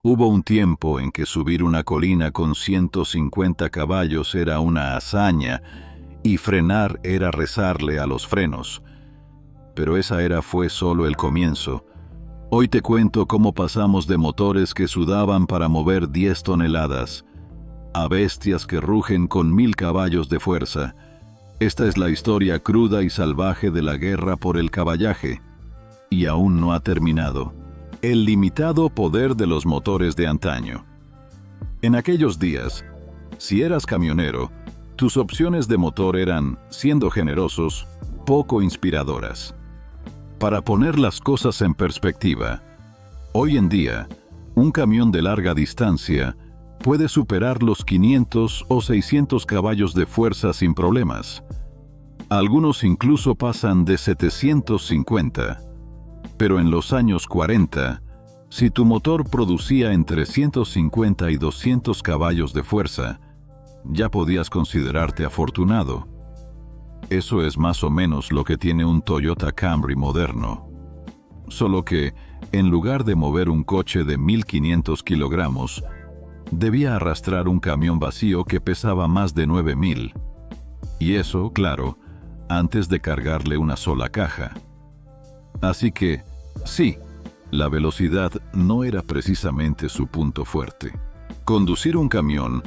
Hubo un tiempo en que subir una colina con 150 caballos era una hazaña y frenar era rezarle a los frenos. Pero esa era fue solo el comienzo. Hoy te cuento cómo pasamos de motores que sudaban para mover 10 toneladas a bestias que rugen con 1000 caballos de fuerza. Esta es la historia cruda y salvaje de la guerra por el caballaje. Y aún no ha terminado. El limitado poder de los motores de antaño. En aquellos días, si eras camionero, tus opciones de motor eran, siendo generosos, poco inspiradoras. Para poner las cosas en perspectiva, hoy en día, un camión de larga distancia puede superar los 500 o 600 caballos de fuerza sin problemas. Algunos incluso pasan de 750. Pero en los años 40, si tu motor producía entre 150 y 200 caballos de fuerza, ya podías considerarte afortunado. Eso es más o menos lo que tiene un Toyota Camry moderno. Solo que, en lugar de mover un coche de 1500 kilogramos, debía arrastrar un camión vacío que pesaba más de 9000. Y eso, claro, antes de cargarle una sola caja. Así que, sí, la velocidad no era precisamente su punto fuerte. Conducir un camión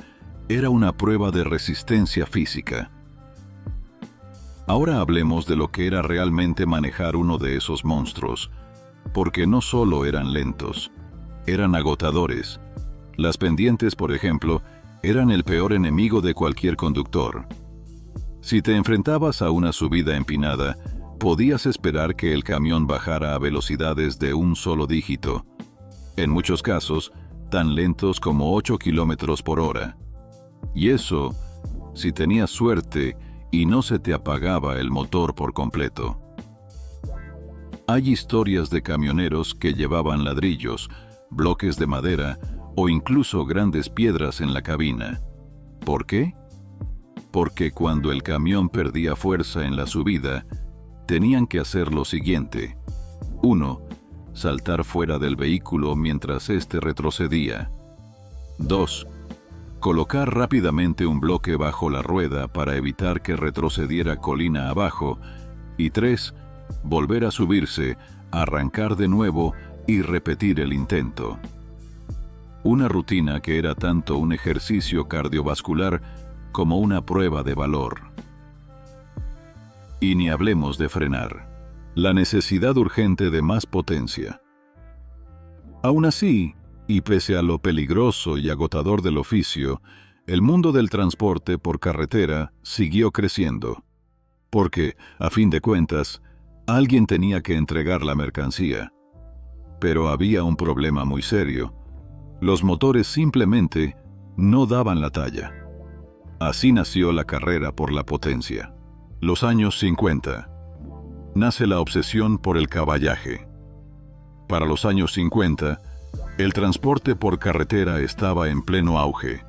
era una prueba de resistencia física. Ahora hablemos de lo que era realmente manejar uno de esos monstruos, porque no solo eran lentos, eran agotadores. Las pendientes, por ejemplo, eran el peor enemigo de cualquier conductor. Si te enfrentabas a una subida empinada, podías esperar que el camión bajara a velocidades de un solo dígito, en muchos casos, tan lentos como 8 kilómetros por hora. Y eso, si tenías suerte y no se te apagaba el motor por completo. Hay historias de camioneros que llevaban ladrillos, bloques de madera o incluso grandes piedras en la cabina. ¿Por qué? Porque cuando el camión perdía fuerza en la subida, tenían que hacer lo siguiente. 1. Saltar fuera del vehículo mientras éste retrocedía. 2. Colocar rápidamente un bloque bajo la rueda para evitar que retrocediera colina abajo. Y 3. Volver a subirse, arrancar de nuevo y repetir el intento. Una rutina que era tanto un ejercicio cardiovascular como una prueba de valor. Y ni hablemos de frenar. La necesidad urgente de más potencia. Aún así, y pese a lo peligroso y agotador del oficio, el mundo del transporte por carretera siguió creciendo. Porque, a fin de cuentas, alguien tenía que entregar la mercancía. Pero había un problema muy serio. Los motores simplemente no daban la talla. Así nació la carrera por la potencia. Los años 50. Nace la obsesión por el caballaje. Para los años 50, el transporte por carretera estaba en pleno auge.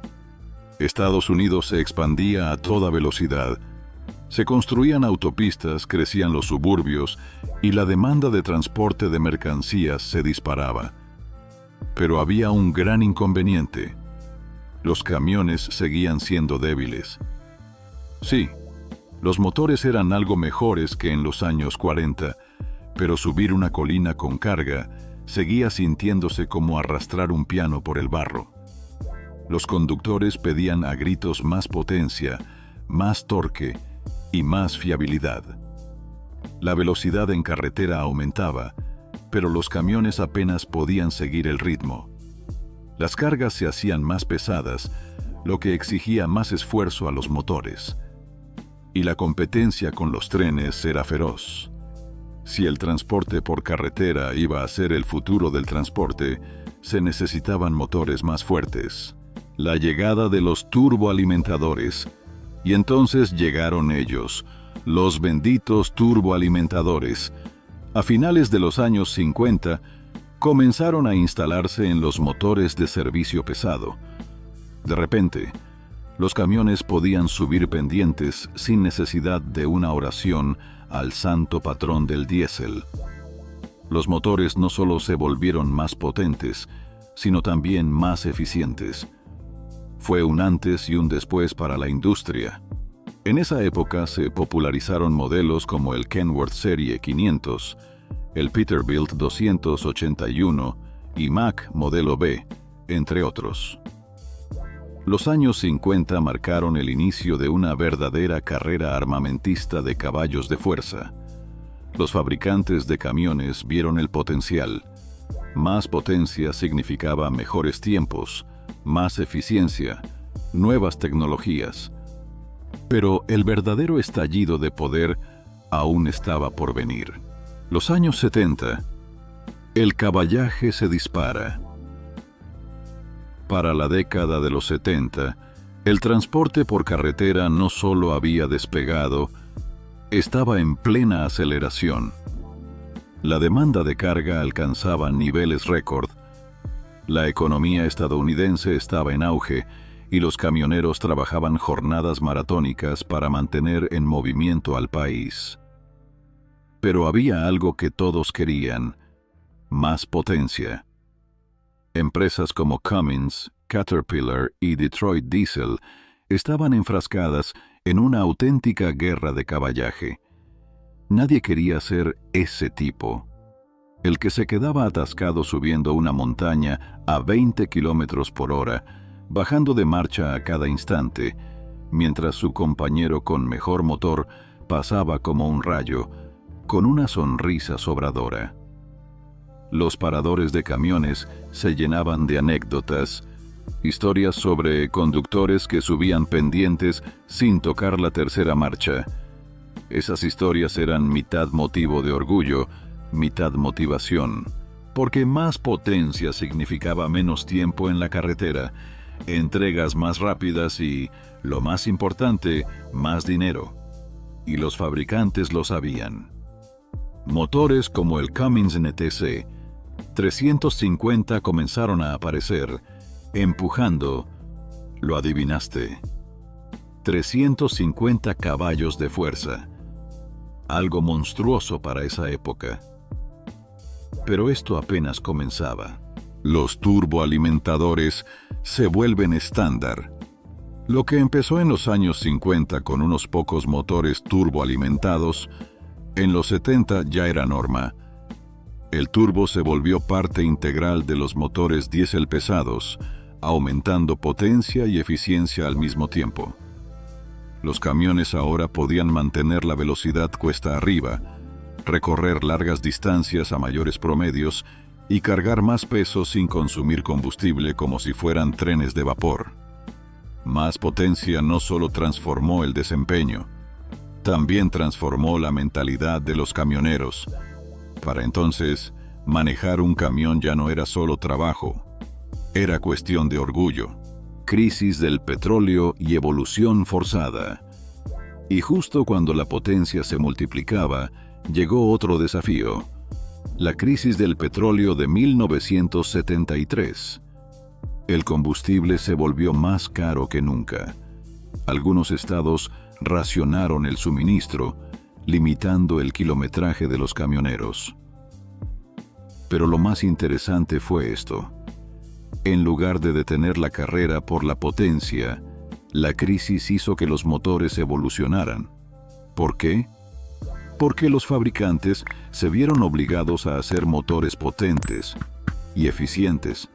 Estados Unidos se expandía a toda velocidad. Se construían autopistas, crecían los suburbios y la demanda de transporte de mercancías se disparaba. Pero había un gran inconveniente. Los camiones seguían siendo débiles. Sí, los motores eran algo mejores que en los años 40, pero subir una colina con carga seguía sintiéndose como arrastrar un piano por el barro. Los conductores pedían a gritos más potencia, más torque y más fiabilidad. La velocidad en carretera aumentaba, pero los camiones apenas podían seguir el ritmo. Las cargas se hacían más pesadas, lo que exigía más esfuerzo a los motores. Y la competencia con los trenes era feroz. Si el transporte por carretera iba a ser el futuro del transporte, se necesitaban motores más fuertes. La llegada de los turboalimentadores. Y entonces llegaron ellos, los benditos turboalimentadores. A finales de los años 50, comenzaron a instalarse en los motores de servicio pesado. De repente, los camiones podían subir pendientes sin necesidad de una oración al santo patrón del diésel. Los motores no solo se volvieron más potentes, sino también más eficientes. Fue un antes y un después para la industria. En esa época se popularizaron modelos como el Kenworth Serie 500, el Peterbilt 281 y Mack Modelo B, entre otros. Los años 50 marcaron el inicio de una verdadera carrera armamentista de caballos de fuerza. Los fabricantes de camiones vieron el potencial. Más potencia significaba mejores tiempos, más eficiencia, nuevas tecnologías. Pero el verdadero estallido de poder aún estaba por venir. Los años 70. El caballaje se dispara. Para la década de los 70, el transporte por carretera no solo había despegado, estaba en plena aceleración. La demanda de carga alcanzaba niveles récord. La economía estadounidense estaba en auge y los camioneros trabajaban jornadas maratónicas para mantener en movimiento al país. Pero había algo que todos querían: más potencia. Empresas como Cummins, Caterpillar y Detroit Diesel estaban enfrascadas en una auténtica guerra de caballaje. Nadie quería ser ese tipo, el que se quedaba atascado subiendo una montaña a 20 kilómetros por hora, bajando de marcha a cada instante, mientras su compañero con mejor motor pasaba como un rayo, con una sonrisa sobradora. Los paradores de camiones se llenaban de anécdotas, historias sobre conductores que subían pendientes sin tocar la tercera marcha. Esas historias eran mitad motivo de orgullo, mitad motivación, porque más potencia significaba menos tiempo en la carretera, entregas más rápidas y, lo más importante, más dinero. Y los fabricantes lo sabían. Motores como el Cummins NTC 350 comenzaron a aparecer, empujando, lo adivinaste, 350 caballos de fuerza. Algo monstruoso para esa época. Pero esto apenas comenzaba. Los turboalimentadores se vuelven estándar. Lo que empezó en los años 50 con unos pocos motores turboalimentados, en los 70 ya era norma. El turbo se volvió parte integral de los motores diésel pesados, aumentando potencia y eficiencia al mismo tiempo. Los camiones ahora podían mantener la velocidad cuesta arriba, recorrer largas distancias a mayores promedios y cargar más peso sin consumir combustible como si fueran trenes de vapor. Más potencia no solo transformó el desempeño, también transformó la mentalidad de los camioneros. Para entonces, manejar un camión ya no era solo trabajo, era cuestión de orgullo. Crisis del petróleo y evolución forzada. Y justo cuando la potencia se multiplicaba, llegó otro desafío: la crisis del petróleo de 1973. El combustible se volvió más caro que nunca. Algunos estados racionaron el suministro, limitando el kilometraje de los camioneros. Pero lo más interesante fue esto: en lugar de detener la carrera por la potencia, la crisis hizo que los motores evolucionaran. ¿Por qué? Porque los fabricantes se vieron obligados a hacer motores potentes y eficientes.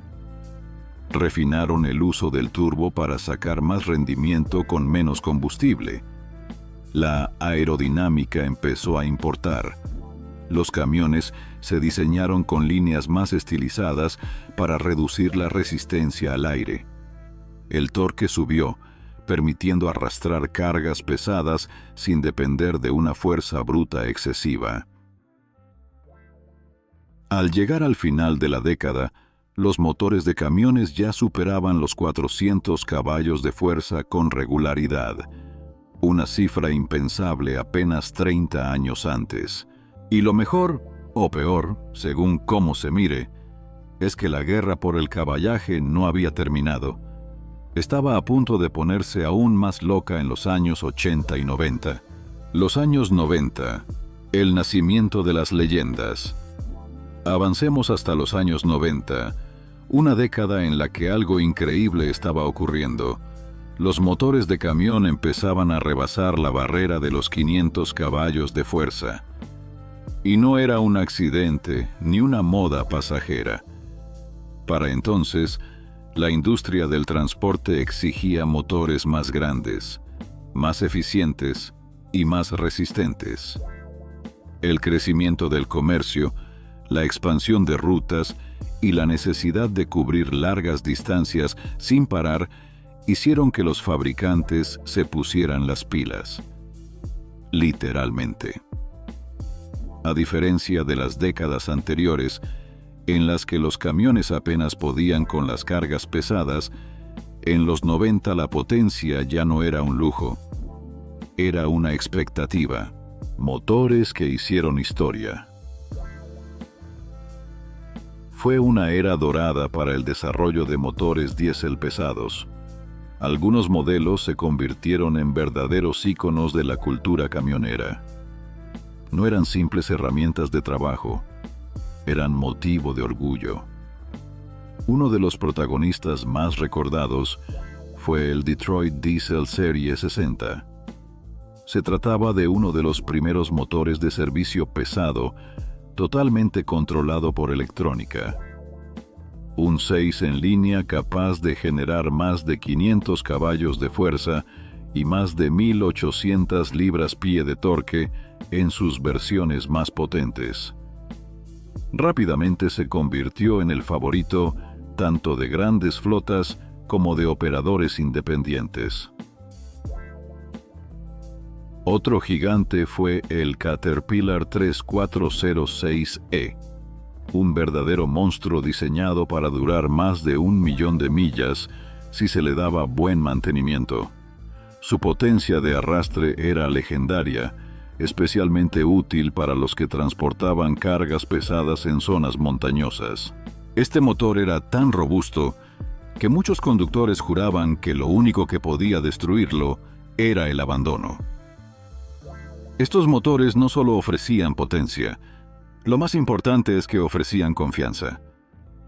Refinaron el uso del turbo para sacar más rendimiento con menos combustible. La aerodinámica empezó a importar. Los camiones se diseñaron con líneas más estilizadas para reducir la resistencia al aire. El torque subió, permitiendo arrastrar cargas pesadas sin depender de una fuerza bruta excesiva. Al llegar al final de la década, los motores de camiones ya superaban los 400 caballos de fuerza con regularidad, una cifra impensable apenas 30 años antes. Y lo mejor, o peor, según cómo se mire, es que la guerra por el caballaje no había terminado. Estaba a punto de ponerse aún más loca en los años 80 y 90. Los años 90, el nacimiento de las leyendas. Avancemos hasta los años 90, Una década en la que algo increíble estaba ocurriendo. Los motores de camión empezaban a rebasar la barrera de los 500 caballos de fuerza. Y no era un accidente ni una moda pasajera. Para entonces, la industria del transporte exigía motores más grandes, más eficientes y más resistentes. El crecimiento del comercio, la expansión de rutas y la necesidad de cubrir largas distancias sin parar hicieron que los fabricantes se pusieran las pilas. Literalmente. A diferencia de las décadas anteriores, en las que los camiones apenas podían con las cargas pesadas, en los 90 la potencia ya no era un lujo, era una expectativa. Motores que hicieron historia. Fue una era dorada para el desarrollo de motores diésel pesados. Algunos modelos se convirtieron en verdaderos íconos de la cultura camionera. No eran simples herramientas de trabajo, eran motivo de orgullo. Uno de los protagonistas más recordados fue el Detroit Diesel Serie 60. Se trataba de uno de los primeros motores de servicio pesado, totalmente controlado por electrónica. Un 6 en línea capaz de generar más de 500 caballos de fuerza y más de 1.800 libras-pie de torque en sus versiones más potentes. Rápidamente se convirtió en el favorito tanto de grandes flotas como de operadores independientes. Otro gigante fue el Caterpillar 3406E, un verdadero monstruo diseñado para durar más de 1.000.000 de millas si se le daba buen mantenimiento. Su potencia de arrastre era legendaria, especialmente útil para los que transportaban cargas pesadas en zonas montañosas. Este motor era tan robusto que muchos conductores juraban que lo único que podía destruirlo era el abandono. Estos motores no solo ofrecían potencia, lo más importante es que ofrecían confianza.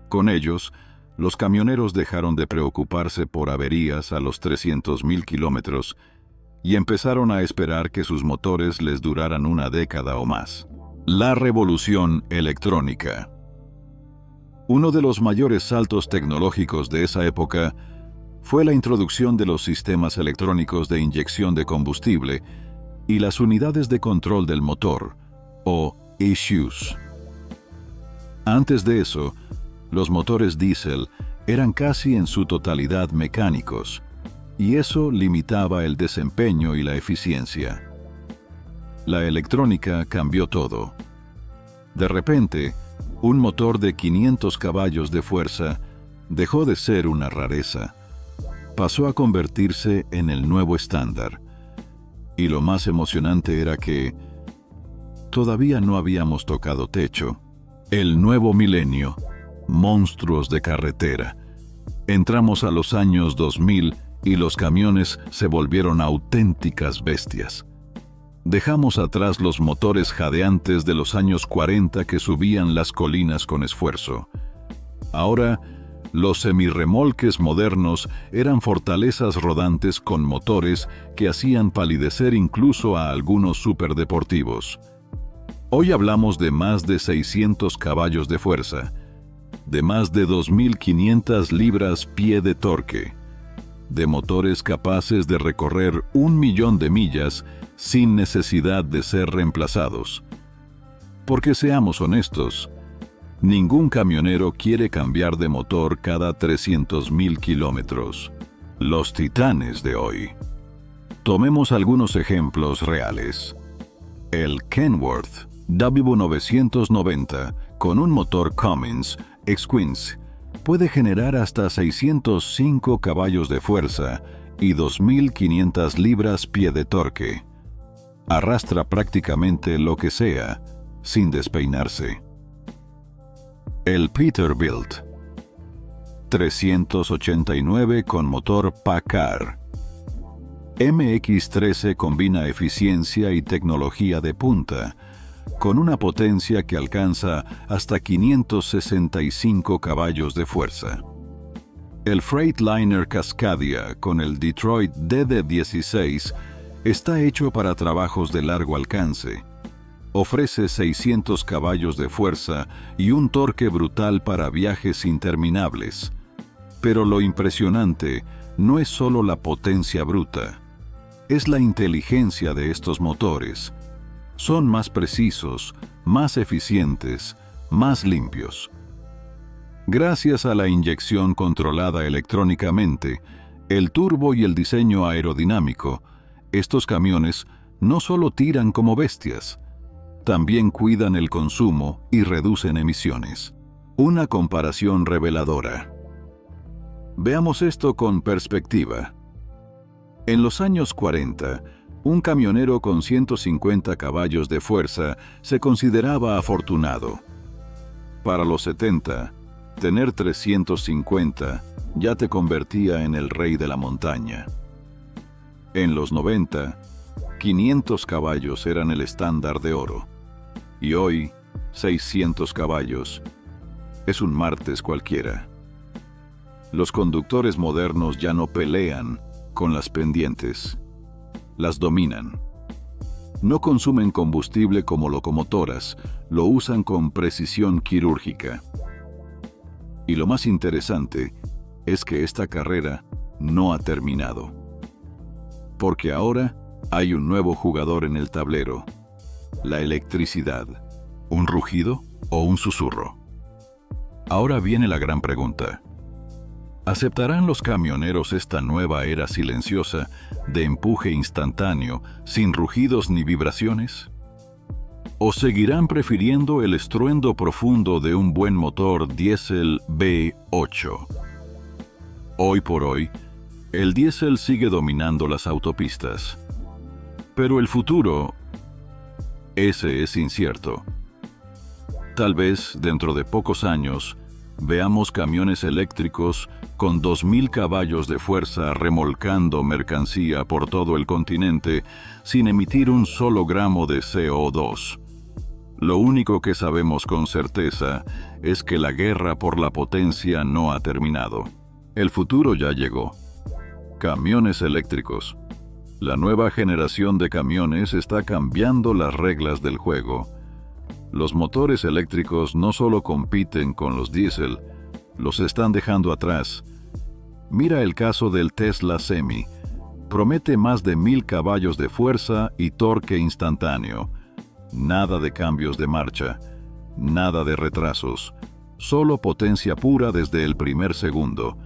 Con ellos, los camioneros dejaron de preocuparse por averías a los 300.000 kilómetros y empezaron a esperar que sus motores les duraran una década o más. La revolución electrónica. Uno de los mayores saltos tecnológicos de esa época fue la introducción de los sistemas electrónicos de inyección de combustible y las unidades de control del motor, o ECUs. Antes de eso, los motores diésel eran casi en su totalidad mecánicos, y eso limitaba el desempeño y la eficiencia. La electrónica cambió todo. De repente, un motor de 500 caballos de fuerza dejó de ser una rareza. Pasó a convertirse en el nuevo estándar. Y lo más emocionante era que todavía no habíamos tocado techo. El nuevo milenio, monstruos de carretera. Entramos a los años 2000 y los camiones se volvieron auténticas bestias. Dejamos atrás los motores jadeantes de los años 40 que subían las colinas con esfuerzo. Ahora, los semirremolques modernos eran fortalezas rodantes con motores que hacían palidecer incluso a algunos superdeportivos. Hoy hablamos de más de 600 caballos de fuerza, de más de 2.500 libras-pie de torque, de motores capaces de recorrer 1.000.000 de millas sin necesidad de ser reemplazados. Porque seamos honestos, ningún camionero quiere cambiar de motor cada 300.000 kilómetros. Los titanes de hoy. Tomemos algunos ejemplos reales. El Kenworth W990 con un motor Cummins X-Quince puede generar hasta 605 caballos de fuerza y 2.500 libras-pie de torque. Arrastra prácticamente lo que sea, sin despeinarse. El Peterbilt 389 con motor PACCAR. MX-13 combina eficiencia y tecnología de punta, con una potencia que alcanza hasta 565 caballos de fuerza. El Freightliner Cascadia con el Detroit DD-16 está hecho para trabajos de largo alcance. Ofrece 600 caballos de fuerza y un torque brutal para viajes interminables. Pero lo impresionante no es solo la potencia bruta, es la inteligencia de estos motores. Son más precisos, más eficientes, más limpios. Gracias a la inyección controlada electrónicamente, el turbo y el diseño aerodinámico, estos camiones no solo tiran como bestias, también cuidan el consumo y reducen emisiones. Una comparación reveladora. Veamos esto con perspectiva. En los años 40, un camionero con 150 caballos de fuerza se consideraba afortunado. Para los 70, tener 350 ya te convertía en el rey de la montaña. En los 90, 500 caballos eran el estándar de oro. Y hoy, 600 caballos. Es un martes cualquiera. Los conductores modernos ya no pelean con las pendientes. Las dominan. No consumen combustible como locomotoras, lo usan con precisión quirúrgica. Y lo más interesante es que esta carrera no ha terminado. Porque ahora hay un nuevo jugador en el tablero: la electricidad. ¿Un rugido o un susurro? Ahora viene la gran pregunta. ¿Aceptarán los camioneros esta nueva era silenciosa de empuje instantáneo, sin rugidos ni vibraciones? ¿O seguirán prefiriendo el estruendo profundo de un buen motor diésel V8? Hoy por hoy, el diésel sigue dominando las autopistas. Pero el futuro, ese es incierto. Tal vez dentro de pocos años veamos camiones eléctricos con 2.000 caballos de fuerza remolcando mercancía por todo el continente sin emitir un solo gramo de CO2. Lo único que sabemos con certeza es que la guerra por la potencia no ha terminado. El futuro ya llegó. Camiones eléctricos. La nueva generación de camiones está cambiando las reglas del juego. Los motores eléctricos no solo compiten con los diésel, los están dejando atrás. Mira el caso del Tesla Semi. Promete más de 1.000 caballos de fuerza y torque instantáneo. Nada de cambios de marcha, nada de retrasos, solo potencia pura desde el primer segundo.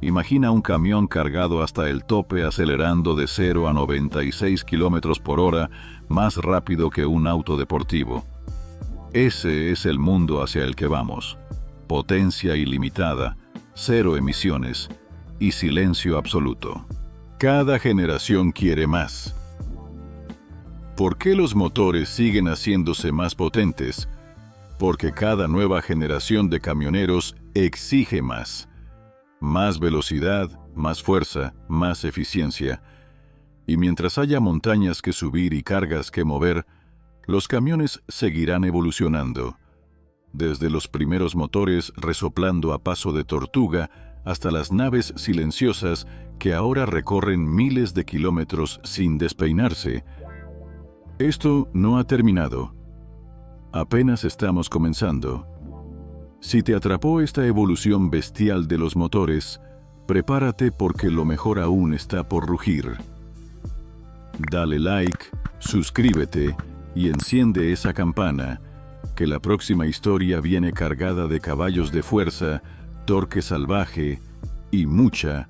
Imagina un camión cargado hasta el tope acelerando de 0 a 96 km por hora más rápido que un auto deportivo. Ese es el mundo hacia el que vamos. Potencia ilimitada, cero emisiones y silencio absoluto. Cada generación quiere más. ¿Por qué los motores siguen haciéndose más potentes? Porque cada nueva generación de camioneros exige más. Más velocidad, más fuerza, más eficiencia. Y mientras haya montañas que subir y cargas que mover, los camiones seguirán evolucionando. Desde los primeros motores resoplando a paso de tortuga hasta las naves silenciosas que ahora recorren miles de kilómetros sin despeinarse. Esto no ha terminado. Apenas estamos comenzando. Si te atrapó esta evolución bestial de los motores, prepárate porque lo mejor aún está por rugir. Dale like, suscríbete y enciende esa campana, que la próxima historia viene cargada de caballos de fuerza, torque salvaje y mucha,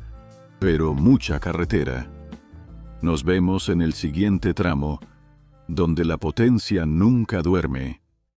pero mucha carretera. Nos vemos en el siguiente tramo, donde la potencia nunca duerme.